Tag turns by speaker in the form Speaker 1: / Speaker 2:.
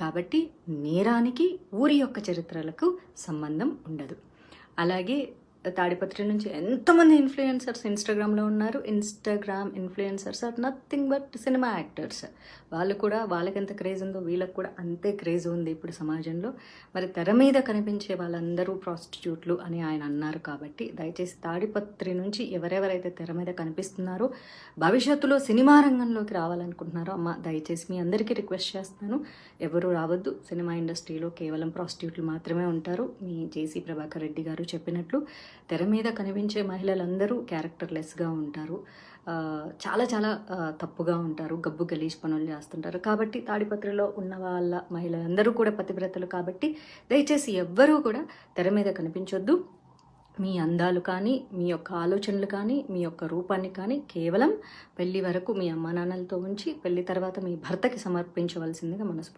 Speaker 1: కాబట్టి నేరానికి ఊరి యొక్క చరిత్రలకు సంబంధం ఉండదు. అలాగే తాడిపత్రి నుంచి ఎంతమంది ఇన్ఫ్లుయెన్సర్స్ ఇన్స్టాగ్రామ్లో ఉన్నారు. Instagram influencers are nothing but cinema actors. వాళ్ళు కూడా, వాళ్ళకి ఎంత క్రేజ్ ఉందో వీళ్ళకి కూడా అంతే క్రేజ్ ఉంది ఇప్పుడు సమాజంలో. మరి తెర మీద కనిపించే వాళ్ళందరూ ప్రాస్టిట్యూట్లు అని ఆయన అన్నారు. కాబట్టి దయచేసి తాడిపత్రి నుంచి ఎవరెవరైతే తెర మీద కనిపిస్తున్నారో, భవిష్యత్తులో సినిమా రంగంలోకి రావాలనుకుంటున్నారో, అమ్మ దయచేసి మీ అందరికీ రిక్వెస్ట్ చేస్తున్నాను, ఎవరు రావద్దు. సినిమా ఇండస్ట్రీలో కేవలం ప్రాస్టిట్యూట్లు మాత్రమే ఉంటారు. మీ జేసీ ప్రభాకర్ రెడ్డి గారు చెప్పినట్లు తెర మీద కనిపించే మహిళలందరూ క్యారెక్టర్లెస్గా ఉంటారు, చాలా చాలా తప్పుగా ఉంటారు, గబ్బు గలీజ్ పనులు చేస్తుంటారు. కాబట్టి తాడిపత్రిలో ఉన్న వాళ్ళ మహిళలందరూ కూడా పతివ్రతలు. కాబట్టి దయచేసి ఎవ్వరూ కూడా తెర మీద కనిపించొద్దు. మీ అందాలు కానీ, మీ యొక్క ఆలోచనలు కానీ, మీ యొక్క రూపాన్ని కానీ కేవలం పెళ్లి వరకు మీ అమ్మా నాన్నలతో ఉంచి పెళ్లి తర్వాత మీ భర్తకి సమర్పించవలసిందిగా మనస్ఫూర్తిగా